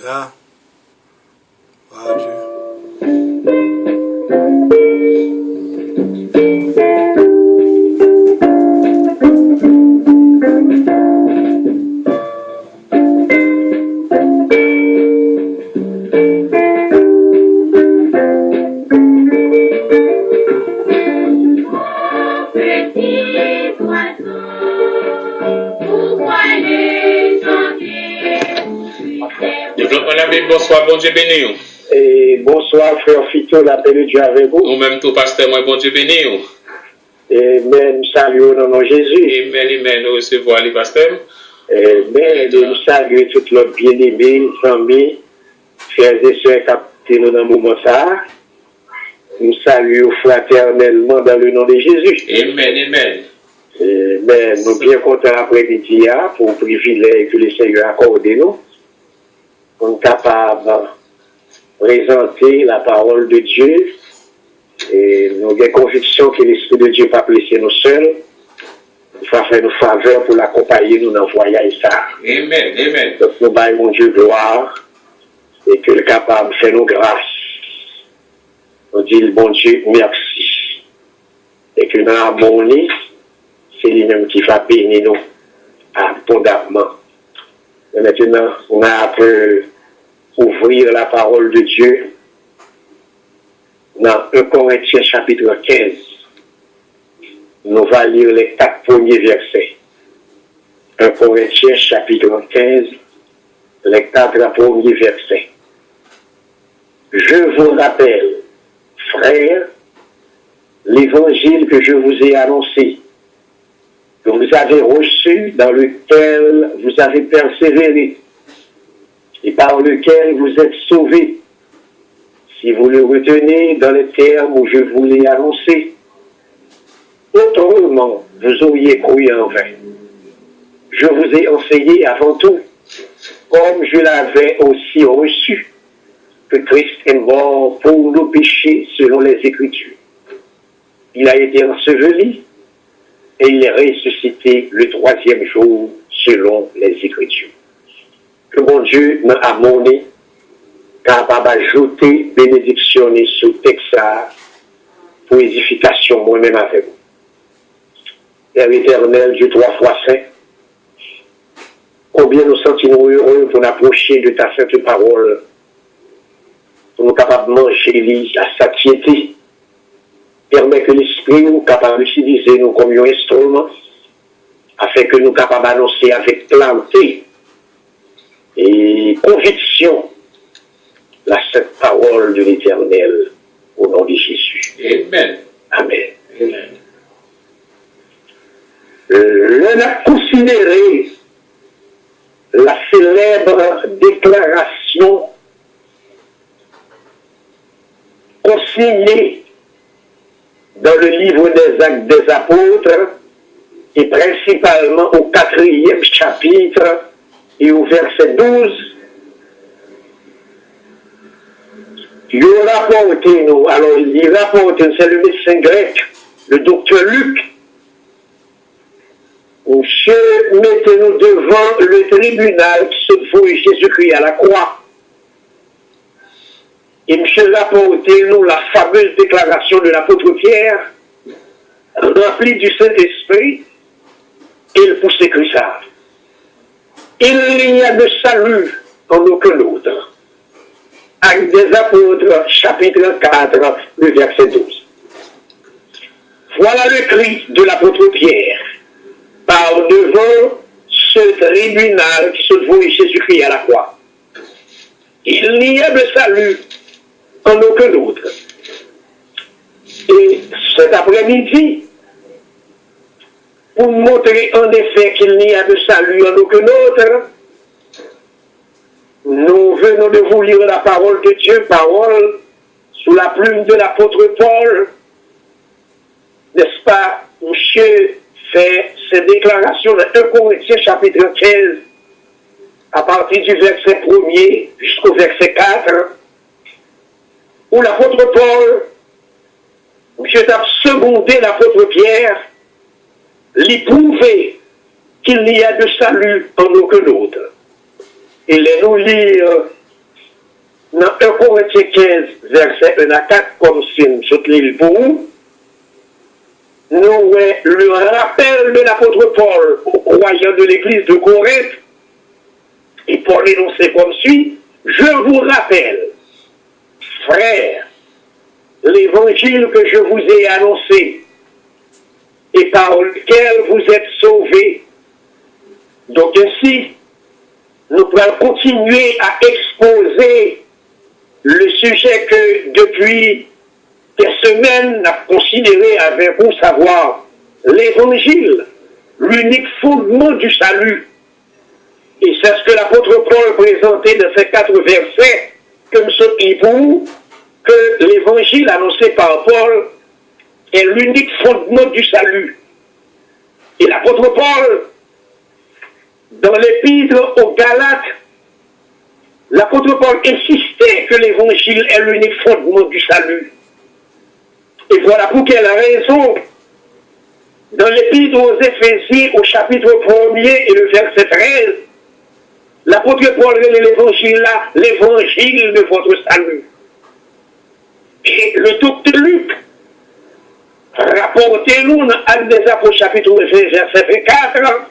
Alléluia. Gloire à Dieu. Bonsoir, bon Dieu béni. Et bonsoir, frère Fito, la paix de Dieu avec vous. Ou même tout pasteur, moi, bon Dieu béni. Et même salut au nom de Jésus. Amen, nous recevons les pasteurs. Et même nous saluons tout notre bien-aimé, famille, frères et sœurs qui nous dans le moment ça. Nous saluons fraternellement dans le nom de Jésus. Amen. Mais nous sommes bien contents après-midi pour le privilège que le Seigneur a accordé nous. On est capable de présenter la parole de Dieu et nous avons conviction que l'Esprit de Dieu ne va pas laisser nous seuls. Il va faire nous faveur pour l'accompagner nous dans le voyage. Amen. Donc nous baillons mon Dieu gloire et qu'il est capable de faire nous grâce. On dit le bon Dieu merci. Et que dans l'harmonie, c'est lui-même qui va bénir nous abondamment. Et maintenant, on a un peu ouvrir la parole de Dieu dans 1 Corinthiens chapitre 15. Nous allons lire les 4 premiers versets. 1 Corinthiens chapitre 15, les 4 premiers versets. Je vous rappelle, frères, l'évangile que je vous ai annoncé, que vous avez reçu, dans lequel vous avez persévéré, et par lequel vous êtes sauvés, si vous le retenez dans les termes où je vous l'ai annoncé. Autrement, vous auriez cru en vain. Je vous ai enseigné avant tout, comme je l'avais aussi reçu, que Christ est mort pour nos péchés selon les Écritures. Il a été enseveli et il est ressuscité le 3e jour selon les Écritures. Que mon Dieu m'a amené capable d'ajouter, bénédictionner ce texte pour édification moi-même avec vous. Père éternel, Dieu 3 fois saint, combien nous sentons heureux pour approcher de ta sainte parole, pour nous capables de manger la satiété. Permet que l'Esprit nous capable d'utiliser nous comme un instrument, afin que nous capables d'annoncer avec clarté et conviction la sainte parole de l'Éternel au nom de Jésus. Amen. On a considéré la célèbre déclaration consignée dans le livre des Actes des Apôtres et principalement au 4e chapitre et au verset 12. Il rapporte nous, alors il rapporte, c'est le médecin grec, le docteur Luc. Monsieur, mettez-nous devant le tribunal qui se trouve Jésus-Christ à la croix. Et monsieur rapporte nous la fameuse déclaration de l'apôtre Pierre, remplie du Saint-Esprit, et il pousse écrit ça. Il n'y a de salut en aucun autre. Actes des Apôtres, chapitre 4, le verset 12. Voilà le cri de l'apôtre Pierre, par devant ce tribunal qui se trouve Jésus-Christ à la croix. Il n'y a de salut en aucun autre. Et cet après-midi, pour montrer en effet qu'il n'y a de salut en aucun autre, nous venons de vous lire la parole de Dieu, parole sous la plume de l'apôtre Paul. N'est-ce pas, monsieur fait ces déclarations dans 1 Corinthiens chapitre 15, à partir du verset 1er jusqu'au verset 4, où l'apôtre Paul, monsieur a secondé l'apôtre Pierre, lui prouver qu'il n'y a de salut en aucun autre. Et les nous lire dans 1 Corinthiens 15, verset 1 à 4, comme si nous l'île pour nous, le rappel de l'apôtre Paul au croyants de l'église de Corinthe, et Paul énonçait comme suit: je vous rappelle, frères, l'évangile que je vous ai annoncé et par lequel vous êtes sauvés. Donc ainsi, nous pourrons continuer à exposer le sujet que depuis des semaines, nous avons considéré avec vous, savoir l'évangile, l'unique fondement du salut. Et c'est ce que l'apôtre Paul présentait dans ces 4 versets, que nous sommes pour nous, que l'évangile annoncé par Paul est l'unique fondement du salut. Et l'apôtre Paul, dans l'épître aux Galates, l'apôtre Paul insistait que l'évangile est l'unique fondement du salut. Et voilà pour quelle raison, dans l'épître aux Éphésiens, au chapitre 1er et le verset 13, l'apôtre Paul dit l'évangile là, l'évangile de votre salut. Et le docteur Luc, rapportez-nous dans Actes des Apôtres, chapitre 1, verset 4,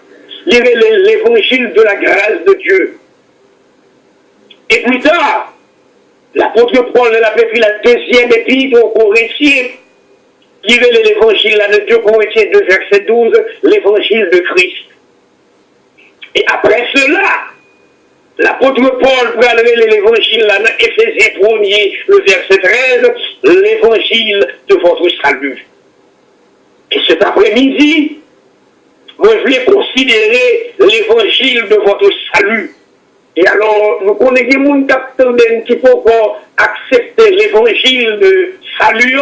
il est l'évangile de la grâce de Dieu. Et plus tard, l'apôtre Paul l'a fait la deuxième épître aux Corinthiens, il est l'évangile de 2 Corinthiens 2, verset 12, l'évangile de Christ. Et après cela, l'apôtre Paul va lever l'évangile dans Éphésiens 1er, le verset 13, l'évangile de votre salut. Et cet après-midi, moi je vais considérer l'évangile de votre salut. Et alors, nous connaissons mon capitaine qui peut encore accepter l'évangile de salut,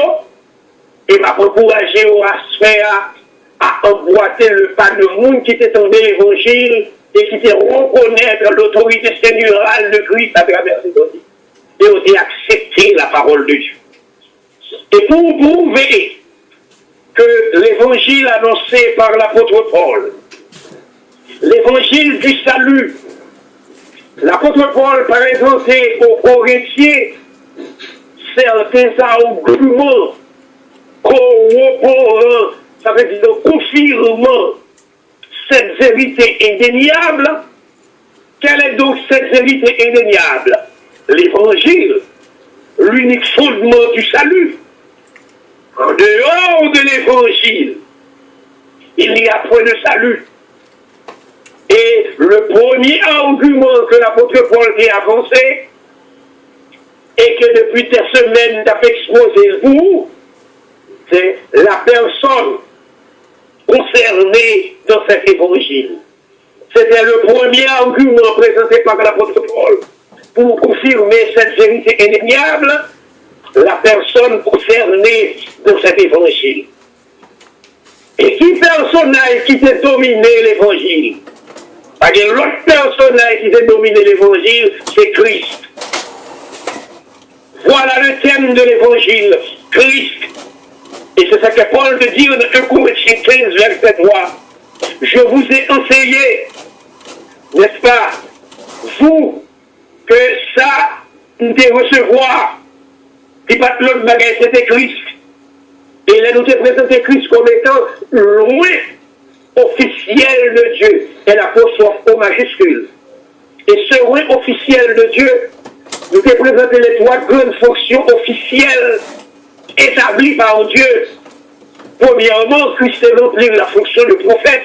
et m'a encouragé à se faire, à emboîter le pas de monde qui t'étendait l'évangile et qui te reconnaître l'autorité sénérale de Christ à travers ses données. Et aussi accepter la parole de Dieu. Et pour prouver que l'évangile annoncé par l'apôtre Paul, l'évangile du salut, l'apôtre Paul présentait aux Corinthiens certains arguments corroborant, ça veut dire confirmant cette vérité indéniable. Quelle est donc cette vérité indéniable? L'évangile, l'unique fondement du salut. En dehors de l'évangile, il n'y a point de salut. Et le premier argument que l'apôtre Paul a avancé, et que depuis des semaines d'avait exposé vous, c'est la personne concernée dans cet évangile. C'était le premier argument présenté par l'apôtre Paul pour confirmer cette vérité indéniable, la personne concernée dans cet évangile. Et qui personnage qui t'a dominé l'évangile? Parce que l'autre personnage qui t'a dominé l'évangile, c'est Christ. Voilà le thème de l'évangile, Christ. Et c'est ça que Paul te dit dans 1 Corinthiens 15, verset 3. Je vous ai enseigné, n'est-ce pas, vous, que ça, nous te recevoir, qui pas l'autre bagage, c'était Christ. Et là, nous te présenté Christ comme étant loin officiel de Dieu. Et l'apostrophe au majuscule. Et ce loin officiel de Dieu, nous te présenté les 3 grandes fonctions officielles établies par Dieu. Premièrement, Christ est remplir la fonction de prophète.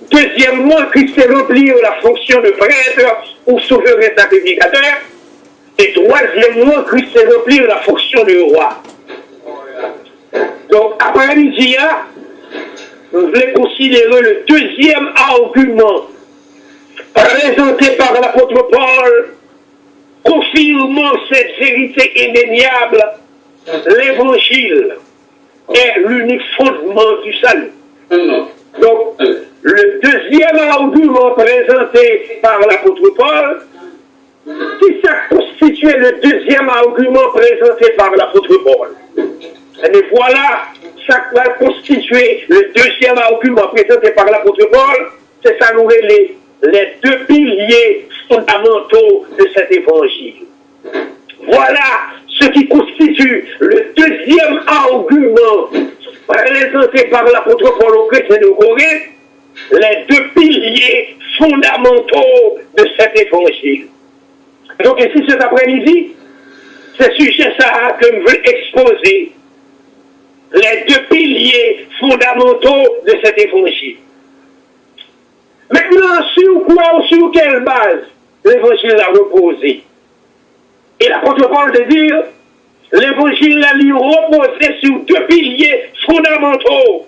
Deuxièmement, Christ est remplir la fonction de prêtre ou souverain sacrificateur. Et troisièmement, Christ est remplir la fonction de roi. Donc, après-midi, nous voulons considérer le deuxième argument présenté par l'apôtre Paul, confirmant cette vérité indéniable. L'évangile est l'unique fondement du salut. Donc, le deuxième argument présenté par l'apôtre Paul, qui ça constituait le deuxième argument présenté par l'apôtre Paul. Et voilà, ça va constituer le deuxième argument présenté par l'apôtre Paul, c'est ça nous les 2 piliers fondamentaux de cet évangile. Voilà ce qui constitue le deuxième argument présenté par l'apôtre Paul aux chrétiens de Corinthe, les deux piliers fondamentaux de cet évangile. Donc ici cet après-midi, c'est sujet ça que je veux exposer, les deux piliers fondamentaux de cet évangile. Maintenant, sur quoi ou sur quelle base l'évangile a reposé? Et l'apôtre Paul de dire, l'évangile a lui reposé sur deux piliers fondamentaux.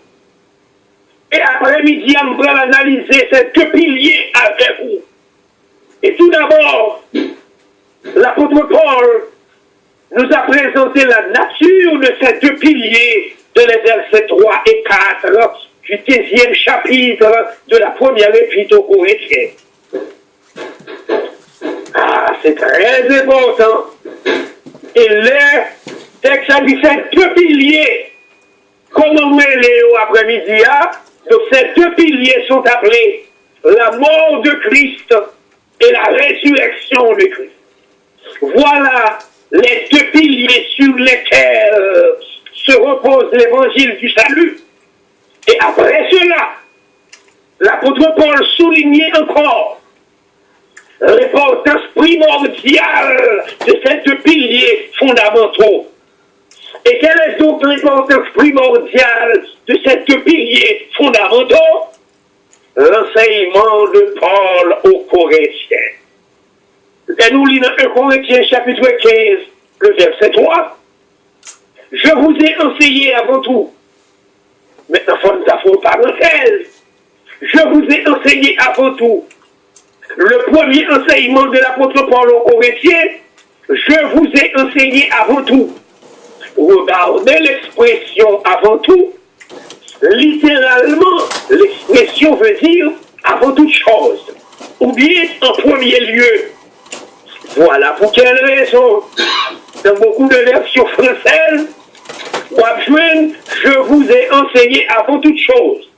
Et après-midi, on va analyser ces deux piliers avec vous. Et tout d'abord, l'apôtre Paul nous a présenté la nature de ces deux piliers de les versets 3 et 4 du 10e chapitre de la première épître aux Corinthiens. Ah, c'est très important. Et là, texte a dit ces deux piliers, comme on met Léo après-midi, donc ces deux piliers sont appelés la mort de Christ et la résurrection de Christ. Voilà les deux piliers sur lesquels se repose l'évangile du salut. Et après cela, l'apôtre Paul soulignait encore l'importance primordiale de ces deux piliers fondamentaux. Et quelle est donc l'importance primordiale de ces deux piliers fondamentaux? L'enseignement de Paul aux Corinthiens. Et nous lisons 1 Corinthiens chapitre 15, le verset 3. Je vous ai enseigné avant tout. Maintenant, il faut parenthèse. Je vous ai enseigné avant tout. Le premier enseignement de l'apôtre Paul aux Corinthiens, je vous ai enseigné avant tout. Regardez l'expression avant tout. Littéralement, l'expression veut dire avant toute chose. Ou bien en premier lieu. Voilà pour quelle raison. Dans beaucoup de versions françaises, je vous ai enseigné avant toute chose.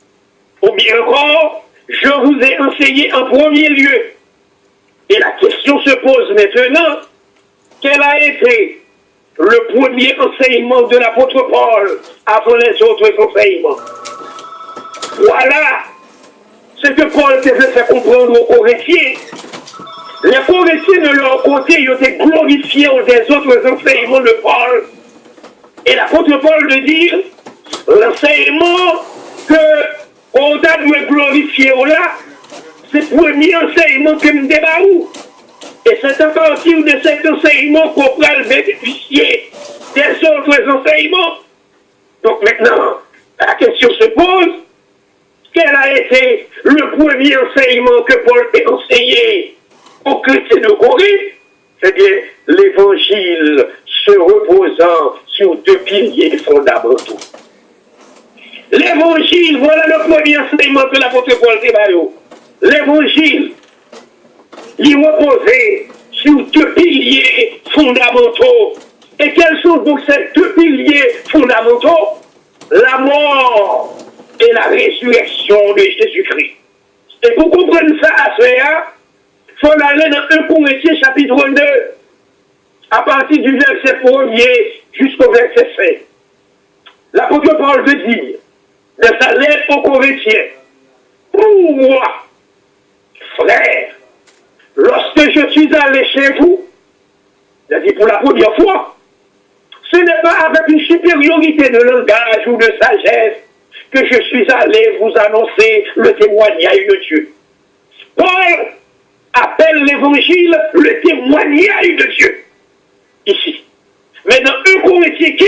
Ou bien encore, je vous ai enseigné en premier lieu. Et la question se pose maintenant, quel a été le premier enseignement de l'apôtre Paul avant les autres enseignements? Voilà ce que Paul devait faire comprendre aux Corinthiens. Les Corinthiens de leur côté, ils étaient glorifiés des autres enseignements de Paul. Et l'apôtre Paul de dire, l'enseignement que on a dû glorifier là, c'est le premier enseignement que nous débarrons. Et c'est à partir de cet enseignement qu'on va bénéficier des autres enseignements. Donc maintenant, la question se pose, quel a été le premier enseignement que Paul a enseigné aux chrétiens de Corinthe? C'est-à-dire l'évangile se reposant sur deux piliers fondamentaux. L'évangile, voilà le premier enseignement que l'apôtre Paul débarque. L'évangile, il reposait sur deux piliers fondamentaux. Et quels sont donc ces deux piliers fondamentaux? La mort et la résurrection de Jésus-Christ. Et pour comprendre ça à cela, il faut aller dans 1 Corinthiens chapitre 2, à partir du verset 1er jusqu'au verset 5. L'apôtre Paul veut dire, dans sa lettre aux Corinthiens, pour moi, frère, lorsque je suis allé chez vous, il a dit pour la première fois, ce n'est pas avec une supériorité de langage ou de sagesse que je suis allé vous annoncer le témoignage de Dieu. Paul appelle l'évangile le témoignage de Dieu. Ici. Mais dans 1 Corinthiens 15,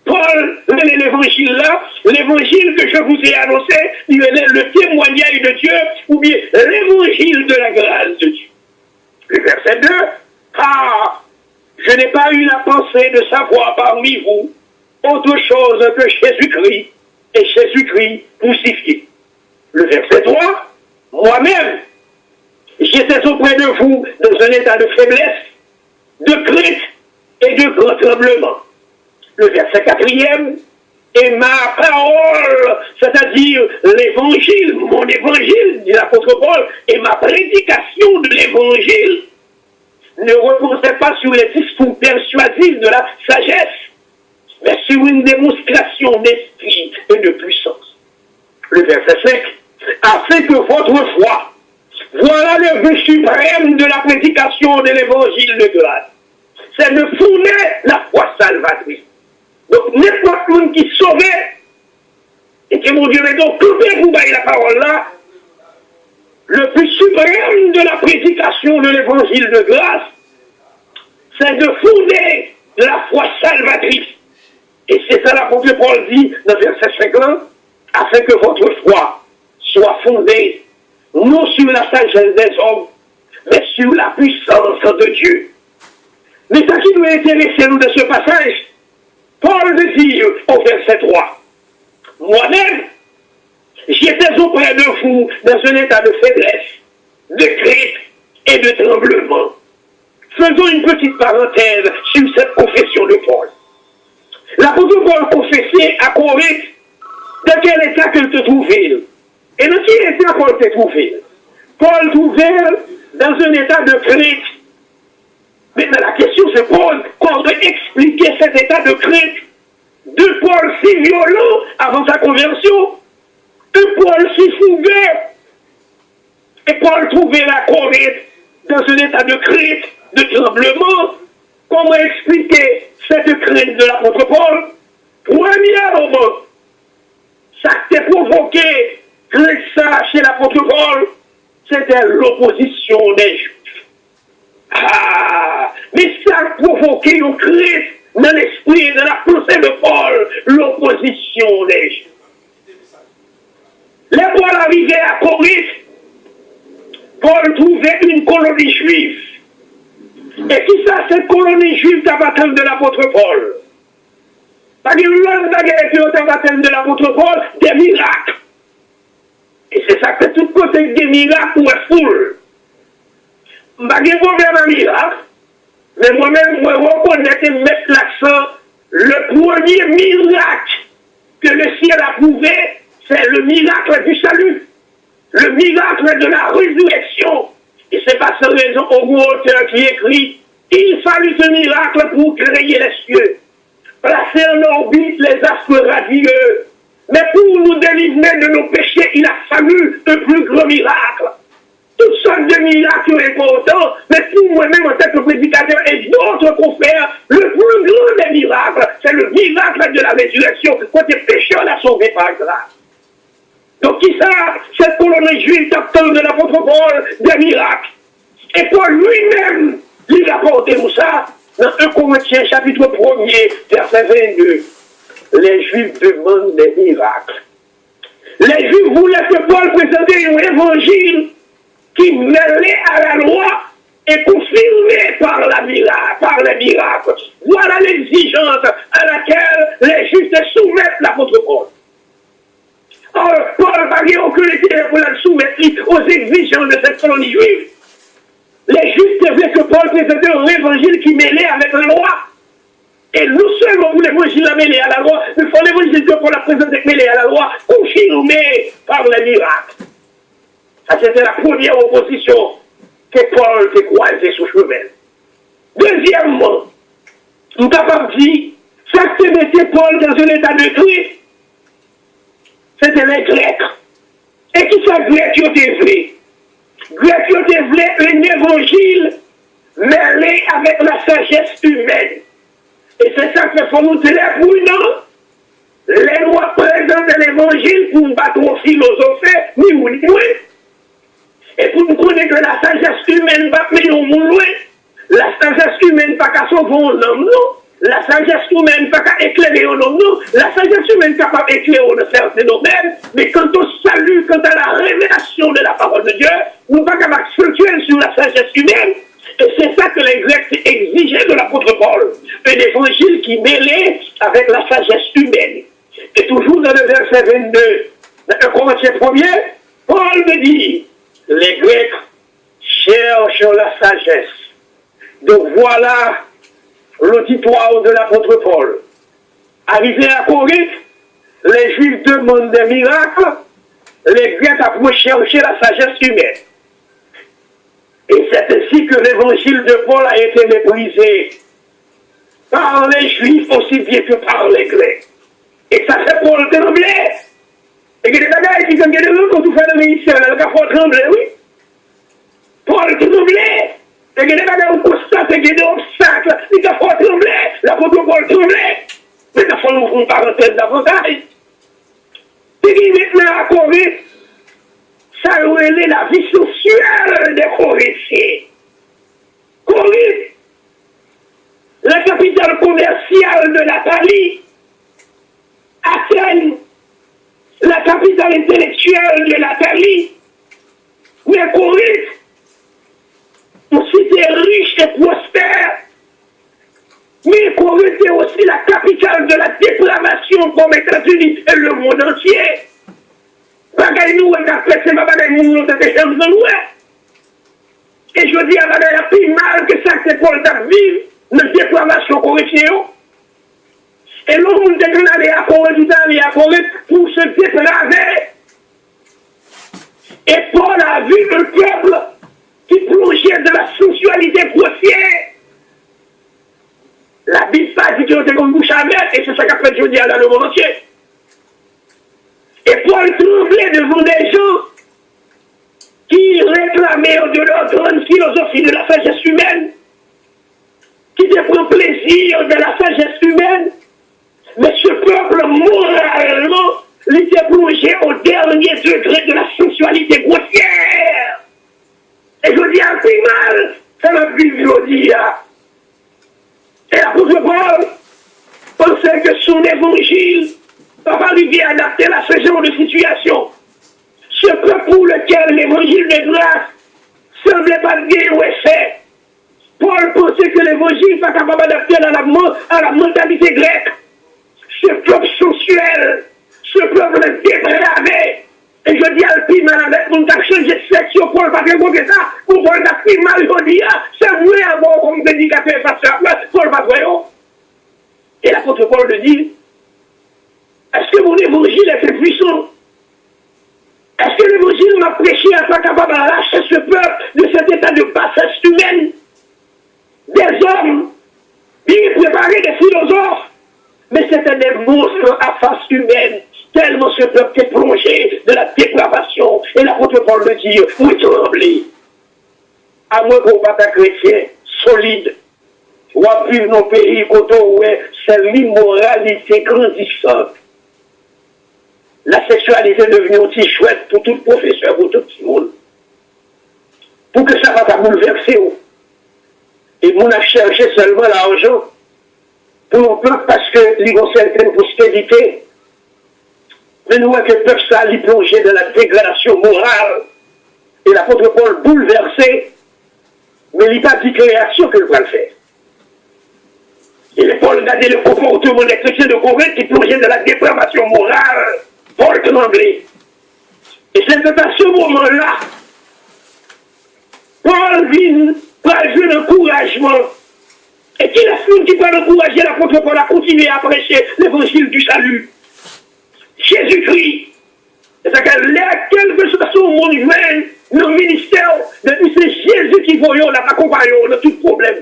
Paul, l'évangile là, l'évangile que je vous ai annoncé, il est le témoignage de Dieu, ou bien l'évangile de la grâce de Dieu. Le verset 2, ah, je n'ai pas eu la pensée de savoir parmi vous autre chose que Jésus-Christ et Jésus-Christ crucifié. Le verset 3, moi-même, j'étais auprès de vous dans un état de faiblesse, de crainte et de grand tremblement. Le verset 4e, et ma parole, c'est-à-dire l'évangile, mon évangile, dit l'apôtre Paul, et ma prédication de l'évangile ne reposait pas sur les discours persuasifs de la sagesse, mais sur une démonstration d'esprit et de puissance. Le verset 5, afin que votre foi, voilà le but suprême de la prédication de l'évangile de grâce, c'est de fonder la foi salvatrice. Donc, n'importe qui qui sauvait, et que mon Dieu m'ait donc coupé pour bailler la parole là, le but suprême de la prédication de l'évangile de grâce, c'est de fonder la foi salvatrice. Et c'est ça l'apôtre Paul dit dans verset 50, afin que votre foi soit fondée non sur la sagesse des hommes, mais sur la puissance de Dieu. Mais ce qui doit intéresser nous de ce passage, Paul veut dire au verset 3, moi-même, j'étais auprès de vous dans un état de faiblesse, de crainte et de tremblement. Faisons une petite parenthèse sur cette confession de Paul. L'apôtre Paul confessait à Corinthe dans quel état qu'il te trouvait. Et dans quel état Paul te trouvait? Paul trouvait dans un état de crainte. Maintenant la question se pose, comment expliquer cet état de crainte de Paul si violent avant sa conversion, de Paul si fougueux. Et Paul trouvait la Corinthe dans un état de crainte, de tremblement. Comment expliquer cette crainte de l'apôtre Paul? Premièrement, ça qui a provoqué ça chez l'apôtre Paul, c'était l'opposition des Juifs. Ah, mais ça a provoqué une crainte dans l'esprit et dans la pensée de Paul, l'opposition des Juifs. Les Paul arrivait à Corinthe, Paul trouvait une colonie juive. Et qui ça, cette colonie juive d'abattement de l'apôtre Paul? Parce que l'homme d'abattement de l'apôtre Paul, des miracles. Et c'est ça que tout côté des miracles ou est foule. Je ne sais pas un miracle, mais moi-même, je reconnais et mettre l'accent. Le premier miracle que le ciel a prouvé, c'est le miracle du salut. Le miracle de la résurrection. Et c'est pas sans raison au gros auteur qui écrit, il fallut ce miracle pour créer les cieux, placer en orbite les astres radieux. Mais pour nous délivrer de nos péchés, il a fallu un plus grand miracle. Toutes sortes de miracles importants, mais pour moi-même en tant que prédicateur et d'autres confrères, le plus grand des miracles, c'est le miracle de la résurrection, quand les pécheurs l'a sauvé par grâce. Donc, qui ça, cette colonie juive t'attend de l'apôtre Paul des miracles. Et Paul lui-même, il a porté tout ça dans 1 Corinthiens chapitre 1er, verset 22. Les Juifs demandent des miracles. Les Juifs voulaient que Paul présente un évangile qui mêlait à la loi et confirmé par les miracles. Voilà l'exigence à laquelle les Juifs se soumettent l'apôtre Paul. Or, Paul n'a rien aucun intérêt pour la soumettre aux exigences de cette colonie juive. Les Juifs devaient que Paul présentait un évangile qui mêlait avec la loi. Et non seulement pour l'évangile mêlé à la loi, mais pour l'évangile que Paul a présenté mêlé à la loi, confirmé par les miracles. Ça, c'était la première opposition que Paul a croisée sur le chemin. Deuxièmement, nous sommes capables de dire, ça qui mettait Paul dans un état de crise, c'était les Grecs. Et qui ça, Grecs, ils étaient vrais? Grecs, ils étaient vrais un évangile mêlé avec la sagesse humaine. Et c'est ça que faut nous dire pour nous. Les lois présentent l'évangile pour ne pas trop philosopher, ni ou ni loin. Et pour nous connaître que la sagesse humaine va mener au monde loin. La sagesse humaine pas qu'à sauver un homme, non. La sagesse humaine pas qu'à éclairer un homme, non. La sagesse humaine est capable d'éclairer dans certains domaines, mais quant au salut, quant à la révélation de la parole de Dieu, nous ne sommes pas capables de fluctuer sur la sagesse humaine. Et c'est ça que les Grecs exigeaient de l'apôtre Paul. Un évangile qui mêlait avec la sagesse humaine. Et toujours dans le verset 22, dans 1 Corinthiens 1er, Paul me dit, les Grecs cherchent la sagesse. Donc voilà l'auditoire de l'apôtre Paul. Arrivé à Corinthe, les Juifs demandent des miracles, les Grecs approchent chercher la sagesse humaine. Et c'est ainsi que que l'évangile de Paul a été méprisé par les Juifs aussi bien que par les Grecs. Et ça fait Paul trembler. Et que les bagages qui sont guéris quand tu fais le ministère, il faut trembler, oui. Paul tremblait. Et que les bagages ont constaté qu'il y a des obstacles, il faut trembler. L'apôtre Paul tremblait. Mais il faut nous faire une parenthèse davantage. Et qui maintenant à Corinthe, ça relève la vie sociale des Corinthiens. Corinthe, la capitale commerciale de l'Italie, Athènes, la capitale intellectuelle de l'Italie, mais Corinthe, une cité riche et prospère, mais Corinthe est aussi la capitale de la dépravation comme États-Unis et le monde entier. Bagay nous, on a fait, c'est ma bagay nous, on a fait chambre de l'ouest. Et je dis à la plus mal que ça, c'est pour le vivre, notre dépravation corinthienne. Et l'homme qui est allé à Corinthe pour se dépraver. Et Paul a vu le peuple qui plongeait de la sensualité grossière. La Bible pas dit qu'il était comme bouche à mettre, et c'est ça qu'a fait Johnny dans le monde entier. Et Paul tremblait devant des gens qui réclamaient de leur grande philosophie de la sagesse humaine, qui te prend plaisir de la sagesse humaine, mais ce peuple, moralement, il était plongé au dernier degré de la sensualité grossière. Et je dis un peu mal, ça m'a Bible dit. Et l'apôtre Paul pensait que son évangile va pas lui bien adapter à ce genre de situation. Ce peuple pour lequel l'évangile de grâce semblait pas bien ou effet. Paul pensait que l'évangile n'est pas capable d'adapter à la mentalité grecque. Ce peuple sensuel, ce peuple dépravé. Et je dis à Alpima, avec mon t'a changé de section, Paul pas que ça, pour Paul t'a pris mal, je dis, c'est vrai avoir comme prédicateur face à Paul pas voyons. Et l'apôtre Paul le dit, est-ce que mon évangile est puissant? Est-ce que l'évangile m'a prêché à pas capable de lâcher ce peuple de cet état de bassesse humaine? Des hommes, bien préparés, des philosophes, mais c'était des monstres à face humaine, tellement ce peuple est plongé de la dépravation. Et l'apôtre Paul le dit, oui, tremblez. À moins qu'on pas un chrétien solide, ou à vivre dans nos pays, où c'est l'immoralité grandissante. La sexualité est devenue aussi chouette pour tout professeur, pour tout le monde. Pour que ça va pas bouleverser. Et on a cherché seulement l'argent pour le peuple parce que ils ont certaines prospérités. Mais nous voyons que le peuple ça l'y plonger dans la dégradation morale. Et l'apôtre Paul bouleversé, mais il n'a pas dit quelle réaction qu'il va le faire. Et Paul a dit le comportement des chrétiens de Corinthe qui plongeait dans la dépravation morale. Paul tremblait. Et c'est à ce moment-là, Paul vient par jouer l'encouragement. Et qui la fille qui peut encourager l'apôtre Paul à continuer à prêcher l'évangile du salut. Jésus-Christ. C'est-à-dire, quel que soit son monde humain, le ministère, depuis c'est Jésus qui voyons, la accompagnons dans tout problème.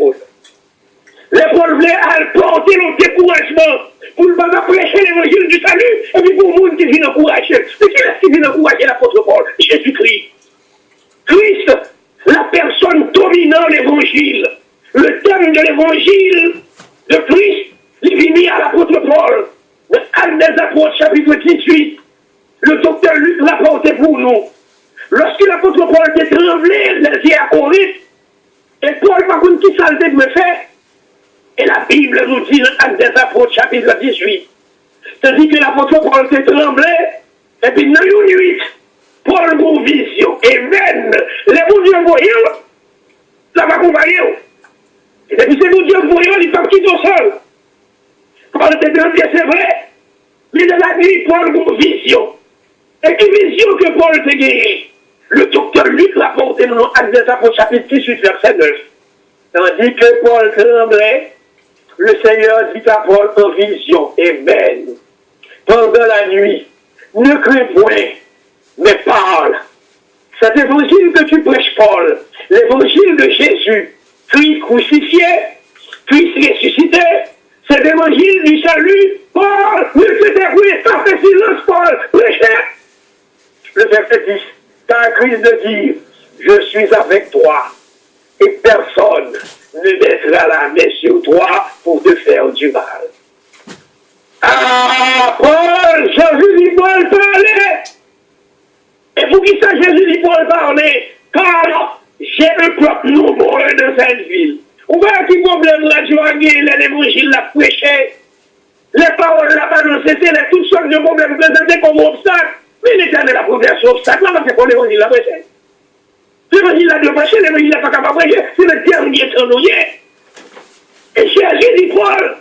Les Paul voulaient porter le découragement pour ne pas prêcher l'évangile du salut, et puis pour le monde qui vient encourager. Mais qui est-ce qui vient encourager l'apôtre Paul? Jésus-Christ. Christ, la personne dominant l'évangile. Le thème de l'évangile de Christ, il vient mis à l'apôtre Paul. Le Actes des Apôtres, chapitre 18. Le docteur Luc l'a porté pour nous. Lorsque l'apôtre Paul était tremblé, il est à Corinthe, et Paul, par contre, qui saleté me fait? Et la Bible nous dit dans Actes des Apôtres, chapitre 18. C'est-à-dire que l'apôtre Paul était tremblé, et puis dans une nuit, Paul a une vision, et même, les bons dieux voyants, ça va accompagner. Et puis ces bons dieux voyants, ils sont petits au sol. Paul était tremblé, c'est vrai, mais dans la nuit, Paul a une vision. Et quelle vision que Paul a gagnée? Le docteur Luc l'a porté dans Actes des Apôtres, chapitre 18, verset 9. Tandis que Paul tremblait, le Seigneur dit à Paul en vision, Amen. Pendant la nuit, ne crains point, mais parle. Cet évangile que tu prêches, Paul, l'évangile l'évangile de Jésus, Christ crucifié, Christ ressuscité, c'est l'évangile du salut. Paul, ne s'était pas fait silence, Paul, prêchait. Le verset 10, t'as Christ de dire, je suis avec toi, et personne ne mettra la main sur toi pour te faire du mal. Ah, Paul, Jésus dit Paul parlait. Et pour qui ça Jésus dit Paul parlait? Car j'ai un peuple nombreux dans cette ville. Vous voyez qui problème là, je vois l'évangile l'a prêché. Les paroles là, pas annoncées, c'est toutes sortes de problèmes présentés comme obstacle. Mais l'Éternel a progressé sur obstacle, là, c'est pour l'évangile l'a prêché. L'évangile l'a prêché, l'évangile l'a pas capable de prêcher, c'est le dernier temps nous y est. Et Jésus dit Paul,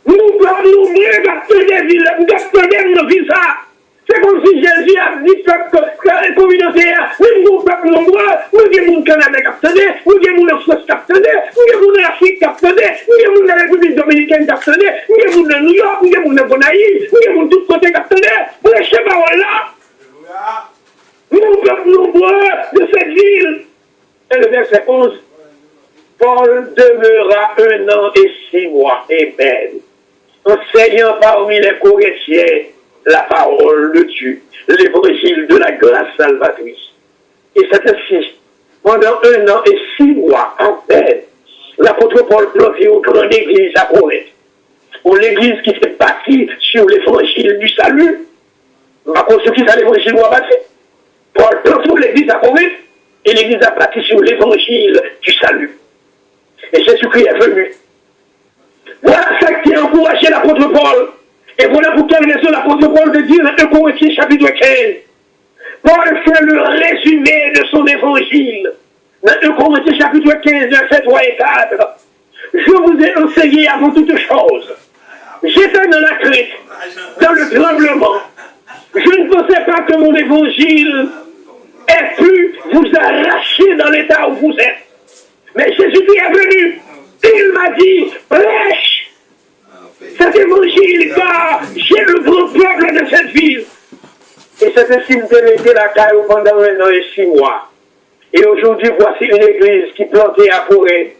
nous parlons de la ville, nous gardons nos villes ça. C'est comme si Jésus a dit que la communauté, nous peuple nombreux, nous avons le Canada captionné, nous avons la France captionnée, nous avons l'Afrique captionnée, nous avons la République dominicaine captionnée, nous avons le New York, nous avons le Bonaï, nous avons tout côté captionné. Pour les paroles là, nous peuple nombreux de cette ville. Et le verset 11, Paul demeura 1 an et 6 mois, Amen, enseignant parmi les Corinthiens la parole de Dieu, l'évangile de la grâce salvatrice. Et c'est ainsi, pendant 1 an et 6 mois, en peine, l'apôtre Paul plantait une grande église à Corinthe, pour l'église qui s'est bâtie sur l'évangile du salut. Ma construction, c'est l'évangile où a bâti. Paul plante l'église à Corinthe, et l'église a bâti sur l'évangile du salut. Et Jésus-Christ est venu. Voilà ça qui a encouragé l'apôtre Paul. Et voilà pour quelle raison l'apôtre Paul veut dire dans 1 Corinthiens chapitre 15. Paul fait le résumé de son évangile. Dans 1 Corinthiens chapitre 15, versets 3 et 4. Je vous ai enseigné avant toute chose. J'étais dans la crainte, dans le tremblement. Je ne pensais pas que mon évangile ait pu vous arracher dans l'état où vous êtes. Mais Jésus-Christ est venu. Il m'a dit, prêche cet évangile, car j'ai le grand peuple de cette ville. Et c'est ainsi que j'ai été la caille pendant 1 an et 6 mois. Et aujourd'hui, voici une église qui plantait à Corée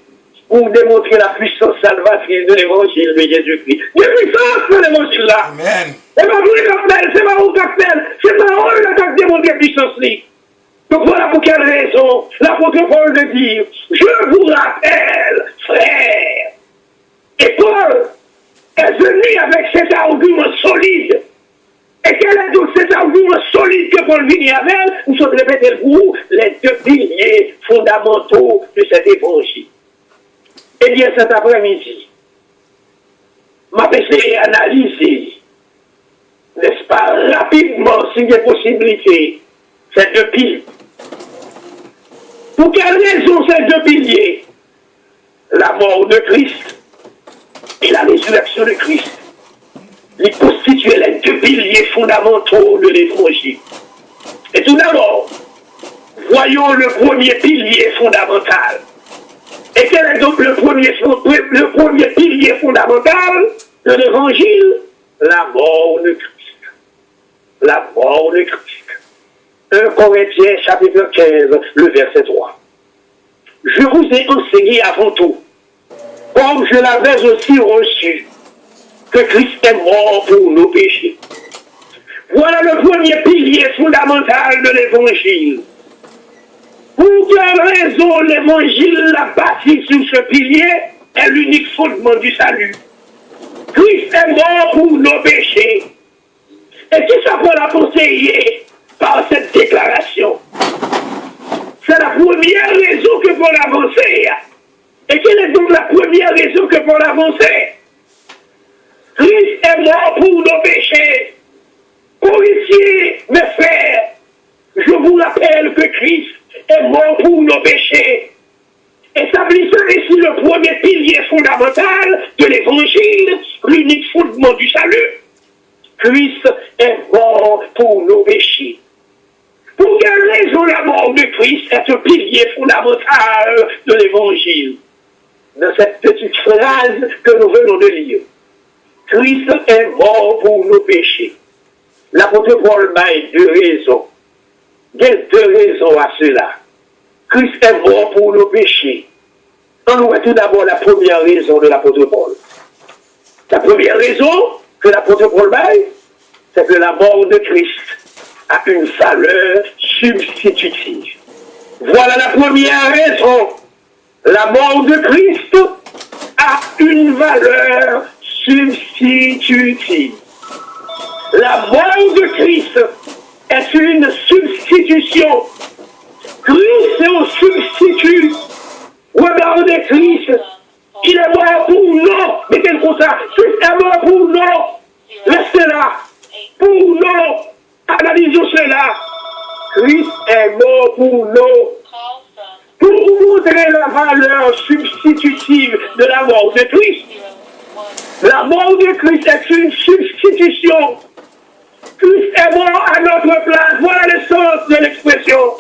pour démontrer la puissance salvatrice de l'évangile de Jésus-Christ. Il y a puissance dans l'évangile là. Amen. C'est pas vous qui appelle, c'est pas vous qui appelle, c'est pas eux qui démontrent la puissance là. Donc voilà pour quelle raison l'apôtre Paul de dire, je vous rappelle, frère. Et Paul est venu avec cet argument solide. Et quel est donc cet argument solide que Paul vient avec? Nous sommes répétés pour vous les 2 piliers fondamentaux de cet évangile. Eh bien, cet après-midi, m'a essayé d'analyser, n'est-ce pas, rapidement, s'il y a possibilité, ces 2 piliers. Pour quelle raison ces 2 piliers? La mort de Christ et la résurrection de Christ. Ils constituaient les 2 piliers fondamentaux de l'évangile. Et tout d'abord, voyons le premier pilier fondamental. Et quel est donc le premier pilier fondamental de l'évangile? La mort de Christ. La mort de Christ. 1 Corinthiens chapitre 15, le verset 3. Je vous ai enseigné avant tout, comme je l'avais aussi reçu, que Christ est mort pour nos péchés. Voilà le premier pilier fondamental de l'évangile. Pour quelle raison l'évangile l'a bâti sur ce pilier est l'unique fondement du salut. Christ est mort pour nos péchés. Et qui ça peut la conseiller par cette déclaration? C'est la première raison que Paul avancer. Et quelle est donc la première raison que Paul avancer? Christ est mort pour nos péchés. Corinthiens, mes frères, je vous rappelle que Christ est mort pour nos péchés. Établissant ici le premier pilier fondamental de l'évangile, l'unique fondement du salut. Christ est mort pour nos péchés. Pour quelle raison la mort de Christ est un pilier fondamental de l'évangile? Dans cette petite phrase que nous venons de lire. Christ est mort pour nos péchés. L'apôtre Paul m'a 2 raisons. Il y a 2 raisons à cela. Christ est mort pour nos péchés. On voit tout d'abord la première raison de l'apôtre Paul. La première raison que l'apôtre Paul baille, c'est que la mort de Christ a une valeur substitutive. Voilà la première raison. La mort de Christ a une valeur substitutive. La mort de Christ est une substitution. Christ est un substitut. Regardez Christ. Il est mort pour nous. Mettez-le comme ça. Christ est mort pour nous. Restez là. Pour nous. Analysons cela. Christ est mort pour nous. Pour montrer la valeur substitutive de la mort de Christ. La mort de Christ est une substitution. Christ est mort à notre place. Voilà le sens de l'expression.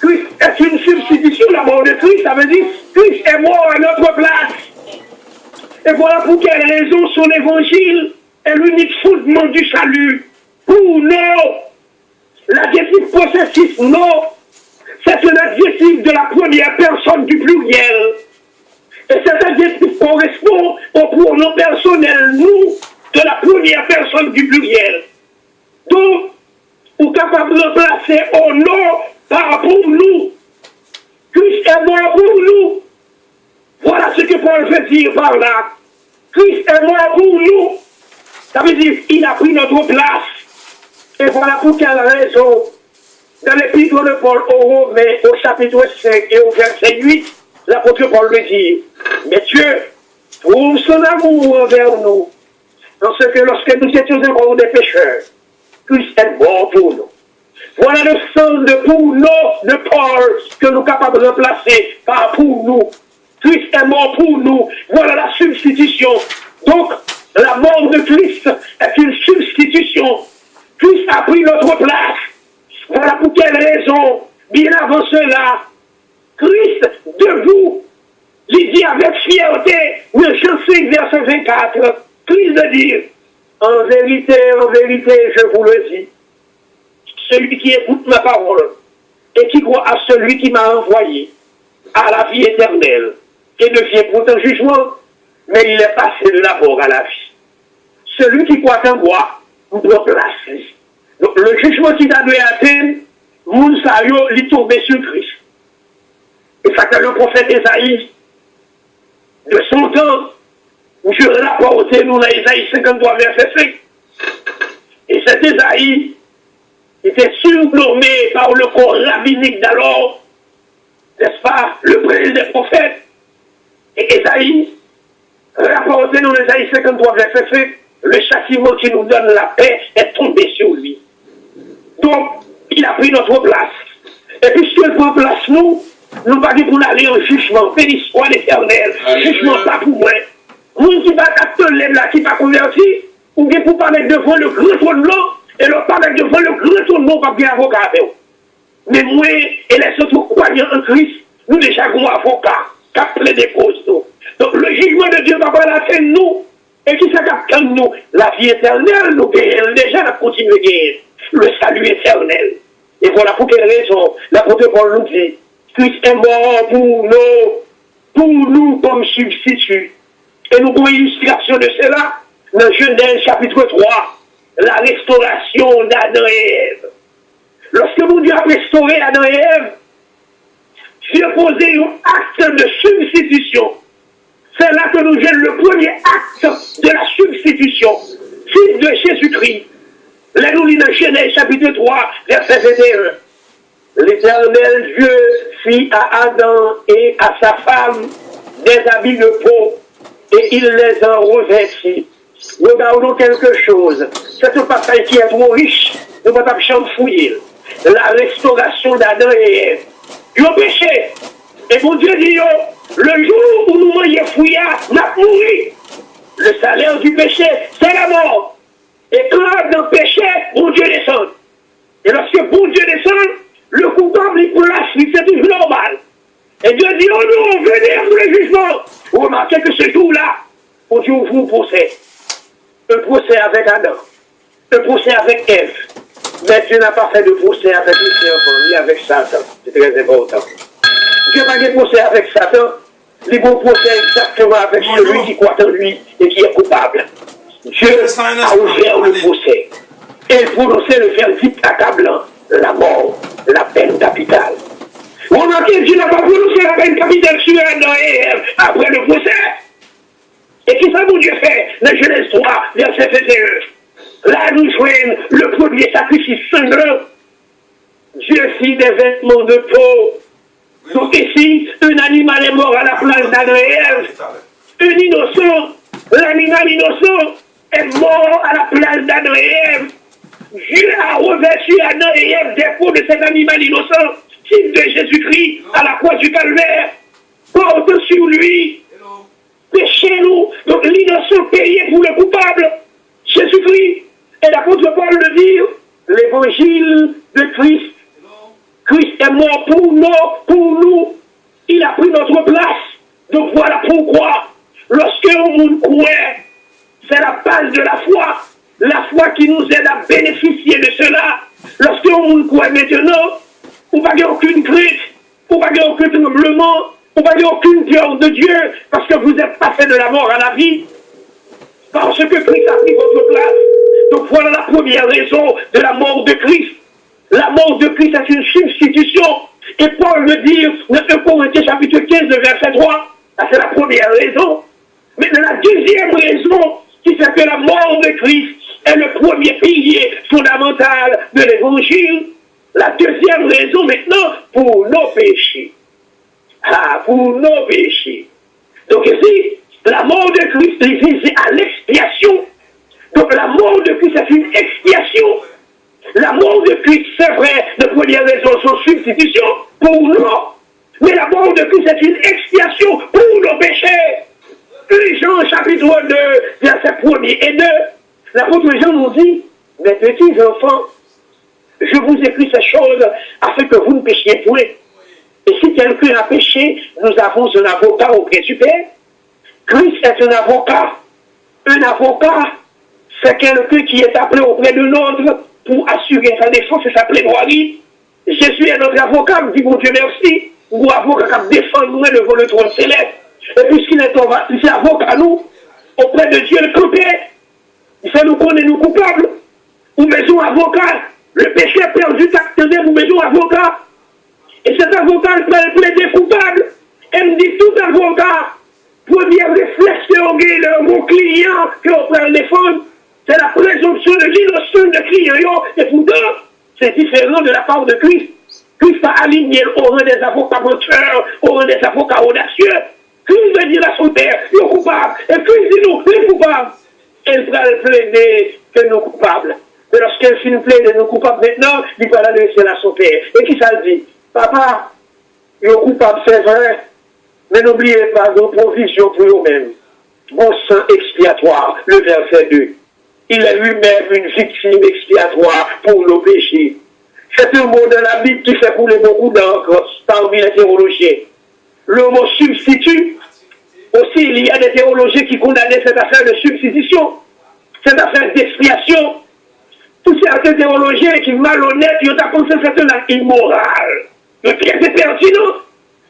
Christ est une substitution. La mort de Christ, ça veut dire Christ est mort à notre place. Et voilà pour quelle raison son évangile est l'unique fondement du salut. Pour nous, l'adjectif possessif non, c'est un adjectif de la première personne du pluriel. Et cet adjectif correspond au pronom personnel nous de la première personne du pluriel. Donc, on est capable de remplacer au nom par pour nous. Christ est mort pour nous. Voilà ce que Paul veut dire par là. Christ est mort pour nous. Ça veut dire qu'il a pris notre place. Et voilà pour quelle raison, dans l'épître de Paul aux Romains, au chapitre 5 et au verset 8, l'apôtre Paul le dit, mais Dieu prouve son amour envers nous, parce que lorsque nous étions encore des pécheurs, Christ est mort pour nous. Voilà le sens de pour nous de Paul que nous sommes capables de remplacer par pour nous. Christ est mort pour nous. Voilà la substitution. Donc, la mort de Christ est une substitution. Christ a pris notre place. Voilà pour quelle raison, bien avant cela, Christ, debout, il dit avec fierté, le Jean 5, verset 24, Christ dit, en vérité, je vous le dis, celui qui écoute ma parole et qui croit à celui qui m'a envoyé à la vie éternelle et ne vient pour un jugement, mais il est passé de la mort à la vie. Celui qui croit en moi, vous doit placer. Donc, le jugement qui t'a dû atteindre, vous savez, il tombe sur Christ. Et ça que le prophète Esaïe, de son temps, où je rapportais nous dans Esaïe 53, verset 5. Et cet Esaïe était surnommé par le corps rabbinique d'alors, n'est-ce pas, le prince des prophètes. Et Esaïe rapportait nous dans Esaïe 53, verset 5, le châtiment qui nous donne la paix est tombé sur lui. Donc, il a pris notre place. Et puisqu'il prend place nous pas dit pour aller en jugement, béni soit l'Éternel, jugement pas pour moi. Nous qui va capter l'aime là, qui pas converti, ou bien pour parler devant le grand trône blanc, et leur parler devant le grand trône blanc, pas bien avocat avec vous. Mais moi, et les autres croyants en Christ, nous déjà avons un avocat, qui a plein de causes. Donc le jugement de Dieu va pas la faire nous, et qui s'accapte nous, la vie éternelle, nous gagnons, déjà la continue de gagner, le salut éternel. Et voilà pour quelle raison l'apôtre Paul nous dit, Christ est mort pour nous comme substitut. Et nous avons une illustration de cela dans Genèse chapitre 3, la restauration d'Adam et Ève. Lorsque mon Dieu a restauré Adam et Ève, Dieu a posé un acte de substitution. C'est là que nous gêne le premier acte de la substitution, fils de Jésus-Christ. Là, nous lisons dans Genèse chapitre 3, verset 21. L'Éternel Dieu fit à Adam et à sa femme des habits de peau et il les en revêtit. Regardons quelque chose. C'est un passage qui est trop riche. Nous ne pouvons pas fouiller. La restauration d'Adam et Ève. Ils ont péché. Et mon Dieu dit, le jour où nous mangeons fouillard, nous avons mouru. Le salaire du péché, c'est la mort. Et quand Adam péché, mon Dieu descend. Et lorsque bon Dieu descend, le coupable, il place, c'est toujours normal. Et Dieu dit, oh non, venez après le jugement. Vous remarquez que ce jour-là, on Dieu ouvre un procès. Un procès avec Adam. Un procès avec Ève. Mais Dieu n'a pas fait de procès avec les enfants, ni avec Satan. C'est très important. Dieu n'a pas de procès avec Satan. Il va procès exactement avec celui qui croit en lui et qui est coupable. Dieu a ouvert le procès. Et il prononçait le verdict accablant, la mort, la peine capitale. Remarquez, Dieu n'a pas prononcé la peine capitale sur Adam et Ève après le procès. Et qui ça, mon Dieu fait dans Genèse 3, verset 21. Là, nous joignons le premier sacrifice sanglant. Dieu fit des vêtements de peau. Donc ici, un animal est mort à la place d'Adam et Ève. Un innocent, l'animal innocent, est mort à la place d'Adam et Ève. Dieu a revêtu Adam et Ève des peaux de cet animal innocent, type de Jésus-Christ à la croix du calvaire, porte sur lui, péchez-nous. Donc l'innocent payé pour le coupable, Jésus-Christ. Et l'apôtre Paul le dit, l'évangile de Christ. Christ est mort pour nous. Il a pris notre place. Donc voilà pourquoi, lorsque on croit, c'est la base de la foi qui nous aide à bénéficier de cela. Lorsque on croit maintenant, on ne va pas aucune crainte, on ne va pas aucun tremblement, on ne va pas aucune peur de Dieu, parce que vous êtes passé de la mort à la vie. Parce que Christ a pris votre place. Donc voilà la première raison de la mort de Christ. La mort de Christ est une substitution. Et Paul le dit dans 1 Corinthiens chapitre 15, verset 3. C'est la première raison. Mais la deuxième raison qui fait que la mort de Christ est le premier pilier fondamental de l'évangile. La deuxième raison maintenant, pour nos péchés. Pour nos péchés. Donc ici, la mort de Christ est visée à l'expiation. Donc la mort de Christ est une expiation. La mort de Christ, c'est vrai, de première raison, son substitution pour nous. Mais la mort de Christ est une expiation pour nos péchés. Jean chapitre 2, verset 1 et 2, l'apôtre Jean nous dit, mes petits enfants, je vous écris ces choses afin que vous ne péchiez point. Et si quelqu'un a péché, nous avons un avocat auprès du Père. Christ est un avocat. Un avocat, c'est quelqu'un qui est appelé auprès de l'autre pour assurer sa défense et sa plaidoirie. Jésus est notre avocat, dit mon Dieu merci. Ou avocat qui défend nous devant le trône céleste. Et puisqu'il est avocat nous, auprès de Dieu le campé, il fait nous connaître nous coupables. Ou maison avocat, le péché perdu t'attendait, ou maison avocat. Et cet avocat, il peut plaider coupable. Elle me dit tout avocat, premier réflexe que mon client que on peut le défendre, c'est la présomption de l'innocence de client. Et pourtant, c'est différent de la part de Christ. Christ a aligné au rang des avocats menteurs, au rang des avocats audacieux. Christ veut dire à son Père, nous coupables. Et Christ dit nous, les coupables. Elle va plaider que nous coupables. Mais lorsqu'elle finit de plaider nous coupables maintenant, il va la laisser à son Père. Et qui ça le dit? Papa, nous coupables, c'est vrai. Mais n'oubliez pas nos provisions pour nous-mêmes. Bon sang expiatoire, le verset 2. Il est lui-même une victime expiatoire pour nos péchés. C'est un mot dans la Bible qui fait couler beaucoup d'encre parmi les théologiens. Le mot substitut, aussi il y a des théologiens qui condamnent cette affaire de substitution, cette affaire d'expiation. Tous certains théologiens qui malhonnêtes, ils ont pensé que c'est un acte immoral. Mais c'est pertinent.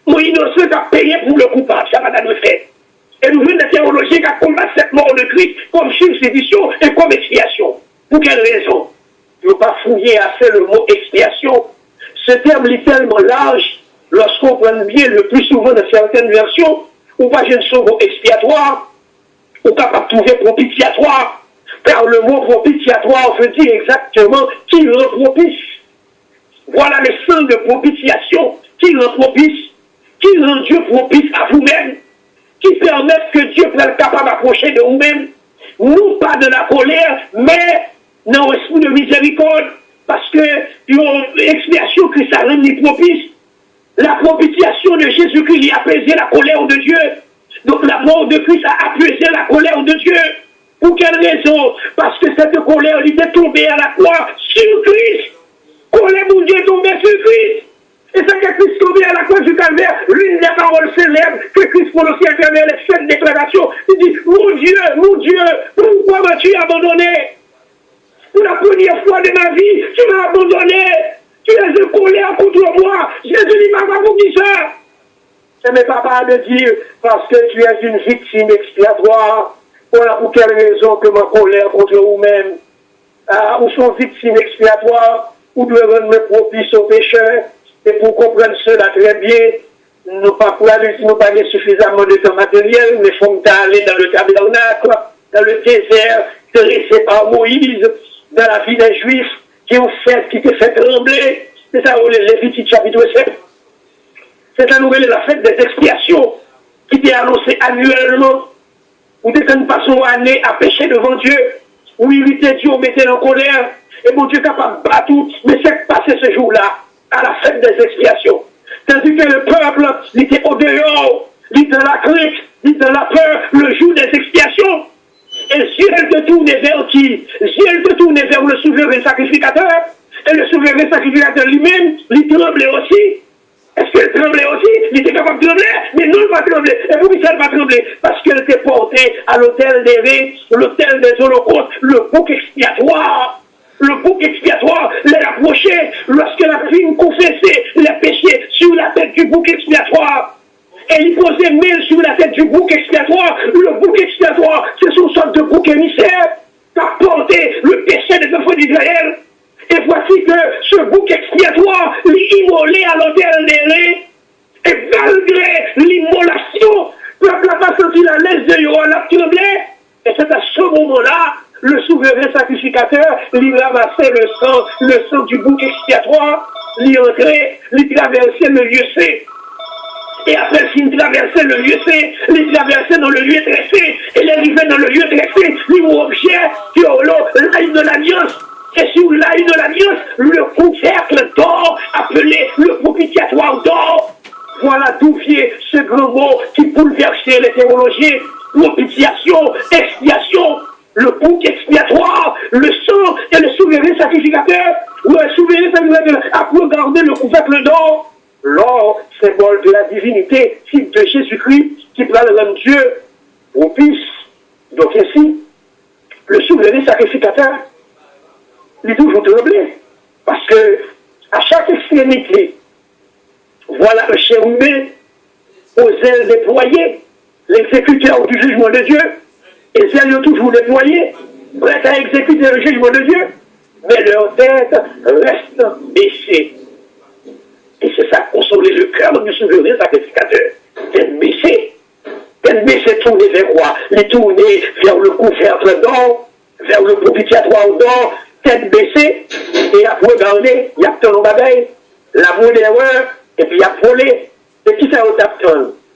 Mon innocent a payé pour le coupable, ça va dans le fait. Et nous venons des théologiens qui combattent cette mort de Christ comme substitution et comme expiation. Pour quelle raison? Il ne faut pas fouiller assez le mot expiation. Ce terme est tellement large, lorsqu'on prend bien le plus souvent dans certaines versions, on va chercher son mot expiatoire, on est capable de trouver propitiatoire, car le mot propitiatoire veut dire exactement qui rend propice. Voilà le sens de propitiation, qui rend propice, qui rend Dieu propice à vous-même, qui permet que Dieu soit capable d'approcher de vous-même, non pas de la colère, mais dans l'esprit de miséricorde, parce que l'expiation que ça rend propice, la propitiation de Jésus-Christ a apaisé la colère de Dieu. Donc la mort de Christ a apaisé la colère de Dieu. Pour quelle raison? Parce que cette colère il est tombée à la croix sur Christ. Colère mon Dieu est tombée sur Christ. Et c'est que Christ est tombé à la croix du calvaire, l'une des paroles célèbres que Christ prononçait à travers les 7 déclarations. Il dit, mon Dieu, pourquoi m'as-tu abandonné? Pour la première fois de ma vie, tu m'as abandonné. Tu es en colère contre moi. Jésus dit, maman, pour qui ça? C'est mes papas de dire, parce que tu es une victime expiatoire. Voilà pour quelle raison que ma colère contre vous-même. Ou sont victimes expiatoires, ou doivent rendre propice aux pécheurs. Et pour comprendre cela très bien, nous pas suffisamment de temps matériel, mais il faut aller dans le tabernacle, dans le désert, dressé par Moïse, dans la vie des Juifs, qui ont fait, qui te fait trembler. C'est ça, Lévitique chapitre 7. C'est ça, nous, la fête des expiations, qui était annoncée annuellement, où tu ne passes une année à pécher devant Dieu, où il était Dieu, on mettait en colère, et mon Dieu est capable de battre tout, mais c'est passé ce jour-là, à la fête des expiations. Tandis que le peuple, il était au dehors, il était dans la crainte, il était dans la peur, le jour des expiations. Et ciel te tournait vers qui? Ciel te tournait vers le souverain sacrificateur. Et le souverain sacrificateur lui-même, il tremblait aussi. Est-ce qu'elle tremblait aussi? Il était capable de trembler? Mais non, il va trembler. Et pourquoi il va trembler? Parce qu'elle était portée à l'autel des raies, l'autel des holocaustes, le bouc expiatoire. Le bouc expiatoire l'est approché lorsqu'elle a fini confesser les péchés sur la tête du bouc expiatoire. Et il posait main sur la tête du bouc expiatoire. Le bouc expiatoire, c'est une sorte de bouc émissaire qui a porté le péché des enfants d'Israël. Et voici que ce bouc expiatoire l'immolait à l'autel des raies. Et malgré l'immolation, le peuple n'a pas senti la laisse de Yohan a tremblé. Et c'est à ce moment-là, le souverain sacrificateur, il ramassait le sang du bouc expiatoire, il entrait, il traversait le lieu saint. Et après, s'il traversait le lieu saint, il traversait dans le lieu très saint. Et il arrivait dans le lieu très saint, il objet qui est l'ail de l'alliance. Et sur l'ail de l'alliance, le couvercle d'or, appelé le propitiatoire d'or. Voilà d'où vient ce grand mot qui bouleversait les théologiens. Propitiation, expiation, le bouc expiatoire, le sang et le souverain sacrificateur. Ou un souverain sacrificateur a regardé le couvercle d'or. L'or, symbole de la divinité, type de Jésus-Christ, qui va le rendre Dieu propice. Donc ici, le souverain sacrificateur, il est toujours tremblé. Parce que, à chaque extrémité, voilà un chérubin aux ailes déployées, l'exécuteur du jugement de Dieu, et les ailes toujours déployées, prêts à exécuter le jugement de Dieu, mais leur tête reste baissée. Et c'est ça consoler le cœur du souverain sacrificateur. Tête baissée. Tête baissée tournée vers quoi? Les tourner vers le couvercle d'or, vers le propitiatoire d'or, tête baissée, et à regarder, il y a ton bagaille, la voie d'erreur, et puis il y a volé. Et qui ça au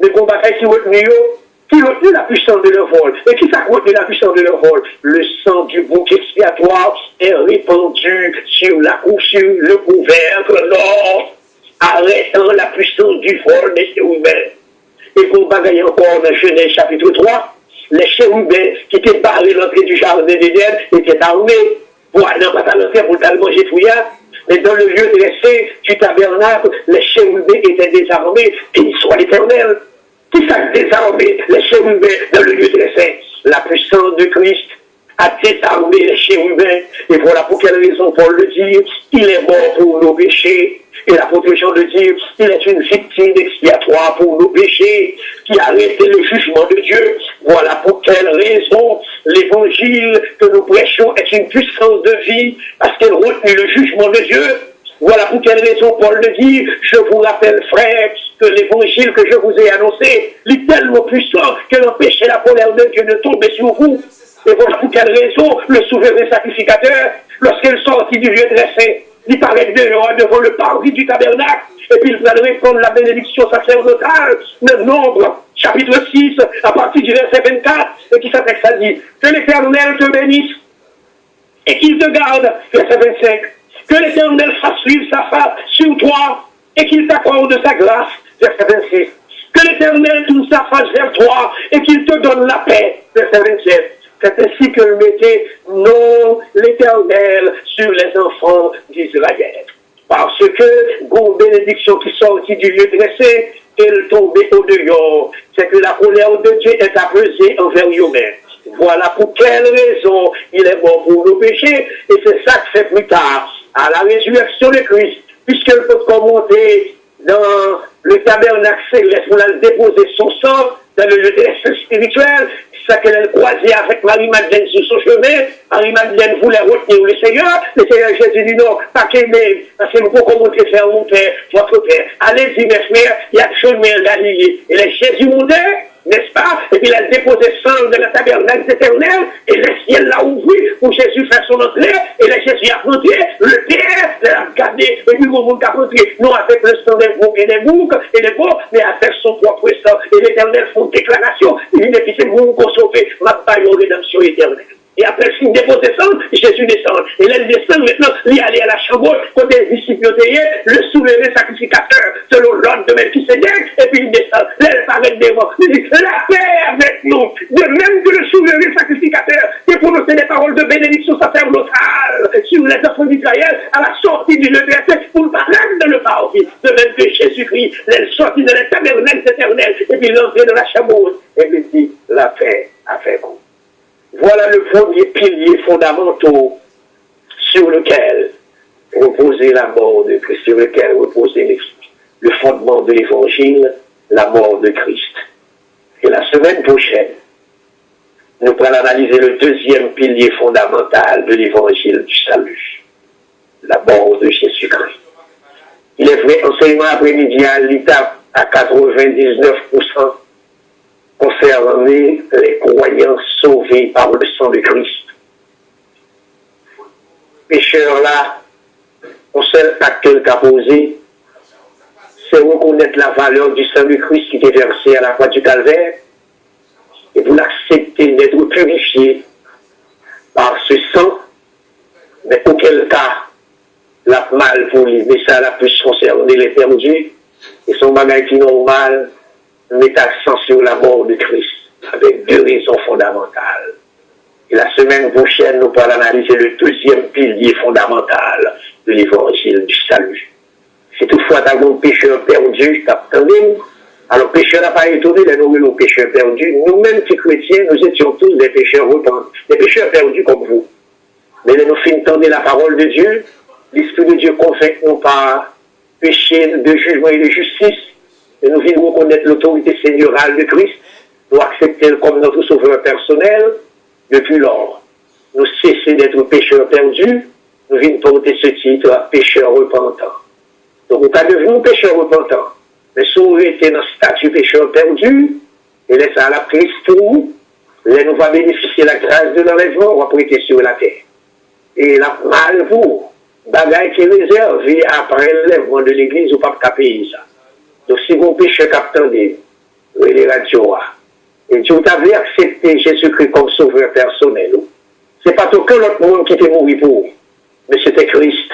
mais qu'on va faire qui retenu la puissance de leur vol. Et qui ça retenu la puissance de leur vol? Le sang du bouc expiatoire est répandu sur le couvercle d'or, arrêtant la puissance du vol des chérubins. Et qu'on bagaille encore dans Genèse chapitre 3, les chérubins qui étaient barrés l'entrée du jardin d'Éden étaient armés. Voilà, pas à l'entrée pour t'aller manger fouillard. Mais dans le lieu dressé du tabernacle, les chérubins étaient désarmés, et ils sont l'éternel. Qui s'est désarmé les chérubins dans le lieu dressé? La puissance de Christ a désarmé les chérubins. Et voilà pour quelle raison Paul le dit, il est mort pour nos péchés. Et l'apôtre Jean le dit, il est une victime expiatoire pour nos péchés, qui a arrêté le jugement de Dieu. Voilà pour quelle raison l'évangile que nous prêchons est une puissance de vie, parce qu'elle retient le jugement de Dieu. Voilà pour quelle raison Paul le dit, je vous rappelle, frères, que l'évangile que je vous ai annoncé est tellement puissant que l'empêcher la colère de Dieu de tomber sur vous. Et voilà pour quelle raison le souverain sacrificateur, lorsqu'il sortit du lieu dressé, il paraît devant le parvis du tabernacle, et puis il va répondre la bénédiction sacerdotale, le Nombre, chapitre 6, à partir du verset 24, et qui s'appelle ça dit, que l'Éternel te bénisse, et qu'il te garde, verset 25, que l'Éternel fasse suivre sa face sur toi, et qu'il t'accorde de sa grâce, verset 26, que l'Éternel tourne sa face vers toi, et qu'il te donne la paix, verset 27. C'est ainsi que mettait non l'Éternel sur les enfants d'Israël. Parce que, une bénédiction qui sortit du lieu dressé, elle tombait au dehors. C'est que la colère de Dieu est apaisée envers eux-mêmes. Voilà pour quelle raison il est mort pour nos péchés. Et c'est ça que fait plus tard, à la résurrection de Christ, puisqu'elle peut commenter dans le tabernacle céleste, où elle a déposé son sang dans le lieu spirituel, c'est ça qu'elle a croisé avec Marie-Madeleine sur son chemin. Marie-Madeleine voulait retenir le Seigneur Jésus dit non, pas qu'aimer, parce que nous pouvons montrer faire mon Père, votre Père. Allez-y, mes frères, il y a chemin Galilée. Et les Jésus montait, n'est-ce pas? Et puis il a déposé sang de la tabernacle éternel, et le ciel l'a ouvert pour Jésus faire son entrée, et le Jésus a rentré, le Père l'a regardé, et puis vous a rentré, non avec le sang des boucs et des boucs, et des veaux, mais avec son propre sang. Et l'Éternel font déclaration, il dit, c'est vous qu'on sauve, ma paille aux rédemption éternelle. Et après le signe déposé sang, Jésus descend. Et là, il descend maintenant, il allait à la chambre, côté les disciples le souverain sacrificateur, selon l'ordre de Melchisédek, et puis il descend. Là, il paraît devant. Il dit, la paix avec nous. De même que le souverain sacrificateur, qui prononçait des paroles de bénédiction sacerdotale sur les enfants d'Israël, à la sortie du verset, pour le paraître dans le parvis. De même que Jésus-Christ, il sortit de la tabernacle éternelle, et puis il entrait dans la chambre, et puis il dit, la paix avec vous. Voilà le premier pilier fondamental sur lequel reposait la mort de Christ, sur lequel reposait le fondement de l'évangile, la mort de Christ. Et la semaine prochaine, nous pourrons analyser le deuxième pilier fondamental de l'évangile du salut, la mort de Jésus-Christ. Il est vrai, enseignement après-midi à l'étape à 99%. Concernant les croyants sauvés par le sang de Christ. Pécheur là, le seul acte qu'il a posé, c'est reconnaître la valeur du sang de Christ qui était versé à la croix du Calvaire, et vous l'acceptez d'être purifié par ce sang, mais auquel cas, la mal pour lui, mais ça la plus concerner les perdus, et son bagage qui normal, met accent sur la mort de Christ, avec deux raisons fondamentales. Et la semaine prochaine, nous pourrons analyser le deuxième pilier fondamental de l'évangile du salut. Si toutefois tu as un pécheur perdu, alors pécheur n'a pas étonné de nous le pécheur perdu. Nous-mêmes, qui chrétiens, nous étions tous des pécheurs repentis, des pécheurs perdus comme vous. Mais nous finissons la parole de Dieu, l'Esprit de Dieu convainc nous par péché de jugement et de justice. Et nous venons reconnaître l'autorité seigneurale de Christ, nous accepter comme notre sauveur personnel. Depuis lors, nous cessons d'être pécheurs perdus, nous venons porter ce titre pécheurs repentants. Donc, nous sommes devenus pécheurs repentants. Mais si vous étiez dans le statut pécheur perdu, et laissez à la prise pour nous, là, nous allons bénéficier de la grâce de l'enlèvement, on va prêter sur la terre. Et la mal pour, bagaille qui est réservé après l'enlèvement de l'église, ou pas payer ça. Donc, si vous péchez captandez, les radios, et Dieu t'avait accepté Jésus-Christ comme sauveur personnel, c'est pas aucun autre monde qui était mort pour vous, mais c'était Christ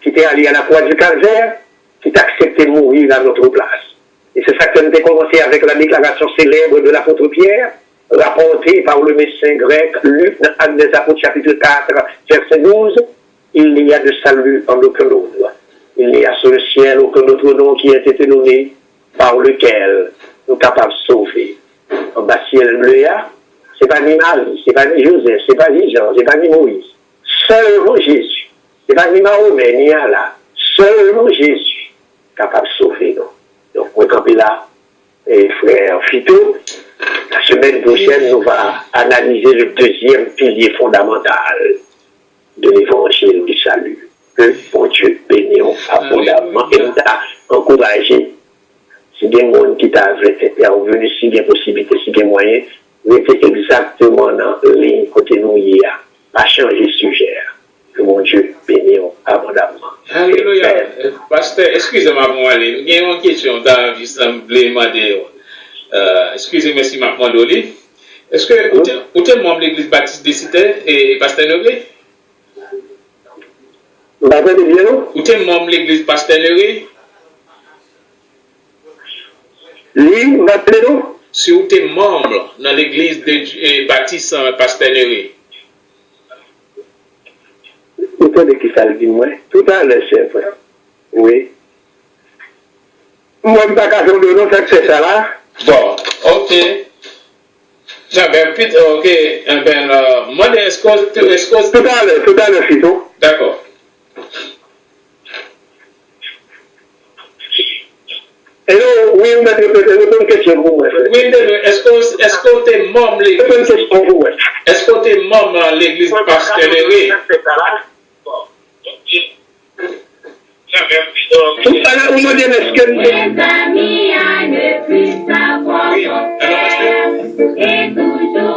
qui était allé à la croix du Calvaire, qui t'a accepté de mourir à notre place. Et c'est ça que nous avons commencé avec la déclaration célèbre de l'apôtre Pierre, rapportée par le médecin grec Luc, dans Actes des Apôtres, chapitre 4, verset 12, il n'y a de salut en aucun autre. Il n'y a sur le ciel aucun autre nom qui ait été donné par lequel nous sommes capables de sauver. En bas ciel bleu, c'est pas ni Marie, c'est pas ni Joseph, c'est pas ni Jean, c'est pas ni Moïse. Seulement Jésus. C'est pas ni Mahomet, ni Allah. Seulement Jésus capable de sauver nous. Donc, on est là, et frère Fito, la semaine prochaine, nous allons analyser le deuxième pilier fondamental de l'évangile du salut. Que bon Dieu bénisse abondamment et nous a encouragé. Si bien monde qui t'a intervenu, si bien possibilité, si bien moyen, vous êtes exactement dans la ligne côté nous hier, à changer sujet. Que mon Dieu bénisse abondamment. Alléluia. Pasteur, excusez-moi pour aller. Il y a une question dans l'Assemblée demander. Excusez-moi si je m'en donne. Est-ce que vous êtes membre de l'église baptiste de Cité et Pasteur Neuré? Vous êtes membre de l'église Pasteur Neuré? Si vous êtes membre dans l'église de baptiste Pasteur Neuré? Tout à l'heure qui ça le dit, moi. Tout à l'heure, chef. Oui. Moi, je ne sais pas de nom, c'est ça là. Bon, ok. J'avais plutôt, ok, moi, est-ce que... Tout à l'heure, Fito. D'accord. Hello, oui, on a une question pour vous. Oui, est-ce que tu es membre de l'église? Une question pour vous. Est-ce que tu es membre de l'église pastorale? Tout à l'heure, on m'a dit, est-ce que... Les amis à ne plus savoir Oui, alors, et toujours